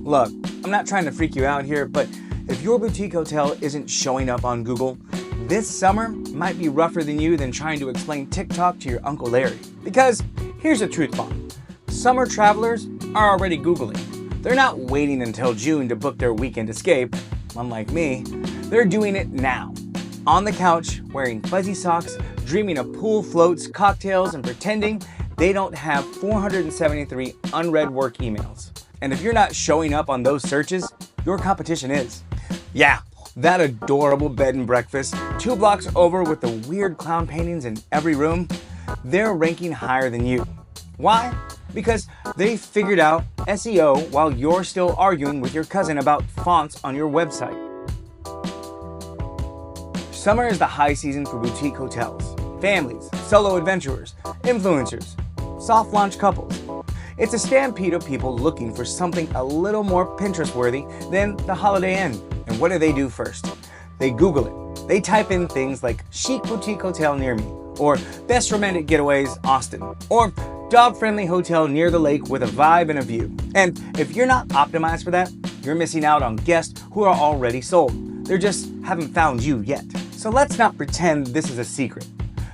Look, I'm not trying to freak you out here, but if your boutique hotel isn't showing up on Google, this summer might be rougher than trying to explain TikTok to your Uncle Larry. Because here's a truth bomb. Summer travelers are already Googling. They're not waiting until June to book their weekend escape. Unlike me, they're doing it now. On the couch, wearing fuzzy socks, dreaming of pool floats, cocktails, and pretending they don't have 473 unread work emails. And if you're not showing up on those searches, your competition is. Yeah, that adorable bed and breakfast, 2 blocks over with the weird clown paintings in every room, they're ranking higher than you. Why? Because they figured out SEO while you're still arguing with your cousin about fonts on your website. Summer is the high season for boutique hotels, families, solo adventurers, influencers, soft launch couples. It's a stampede of people looking for something a little more Pinterest-worthy than the Holiday Inn. And what do first? They Google it. They type in things like chic boutique hotel near me, or best romantic getaways, Austin, or dog-friendly hotel near the lake with a vibe and a view. And if you're not optimized for that, you're missing out on guests who are already sold. They just haven't found you yet. So let's not pretend this is a secret.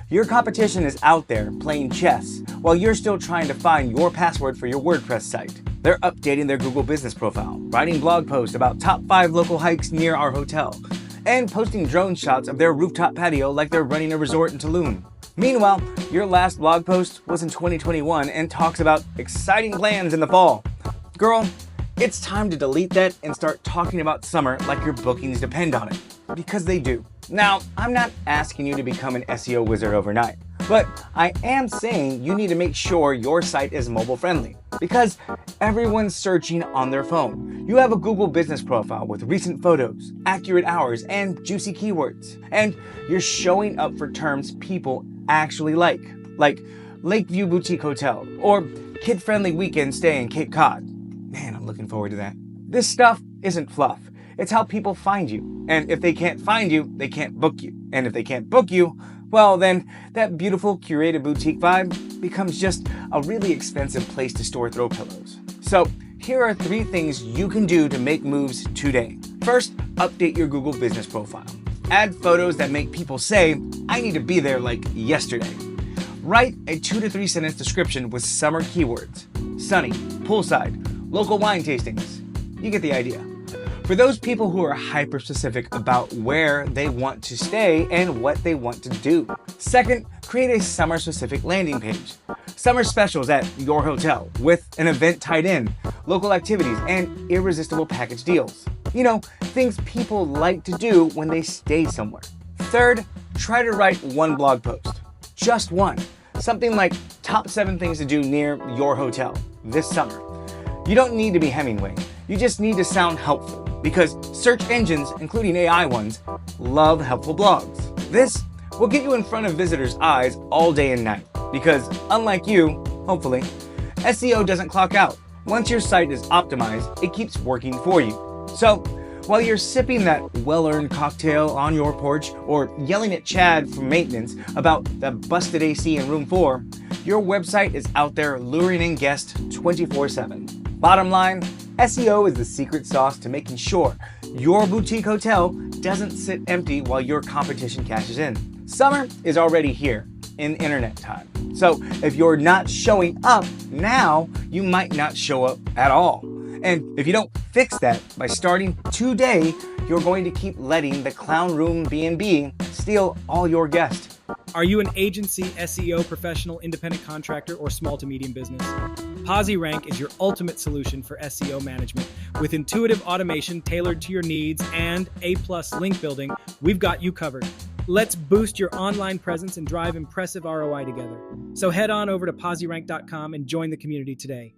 Your competition is out there playing chess while you're still trying to find your password for your WordPress site. They're updating their Google business profile, writing blog posts about top 5 local hikes near our hotel, and posting drone shots of their rooftop patio like they're running a resort in Tulum. Meanwhile, your last blog post was in 2021 and talks about exciting plans in the fall. Girl, it's time to delete that and start talking about summer like your bookings depend on it. Because they do. Now, I'm not asking you to become an SEO wizard overnight, but I am saying you need to make sure your site is mobile friendly because everyone's searching on their phone. You have a Google business profile with recent photos, accurate hours, and juicy keywords. And you're showing up for terms people actually like Lakeview Boutique Hotel or kid-friendly weekend stay in Cape Cod. Man, I'm looking forward to that. This stuff isn't fluff. It's how people find you. And if they can't find you, they can't book you. And if they can't book you, well then, that beautiful curated boutique vibe becomes just a really expensive place to store throw pillows. So here are 3 things you can do to make moves today. First, update your Google business profile. Add photos that make people say, I need to be there like yesterday. Write a 2 to 3 sentence description with summer keywords. Sunny, poolside, local wine tastings. You get the idea. For those people who are hyper-specific about where they want to stay and what they want to do. Second, create a summer-specific landing page. Summer specials at your hotel with an event tied in, local activities, and irresistible package deals. You know, things people like to do when they stay somewhere. Third, try to write 1 blog post. Just 1. Something like top 7 things to do near your hotel this summer. You don't need to be Hemingway. You just need to sound helpful. Because search engines, including AI ones, love helpful blogs. This will get you in front of visitors' eyes all day and night. Because unlike you, hopefully, SEO doesn't clock out. Once your site is optimized, it keeps working for you. So while you're sipping that well-earned cocktail on your porch or yelling at Chad from maintenance about the busted AC in room 4, your website is out there luring in guests 24/7. Bottom line, SEO is the secret sauce to making sure your boutique hotel doesn't sit empty while your competition cashes in. Summer is already here in internet time. So if you're not showing up now, you might not show up at all. And if you don't fix that by starting today, you're going to keep letting the clown room B&B steal all your guests. Are you an agency, SEO professional, independent contractor, or small to medium business? PosiRank is your ultimate solution for SEO management. With intuitive automation tailored to your needs and A+ link building, we've got you covered. Let's boost your online presence and drive impressive ROI together. So head on over to posirank.com and join the community today.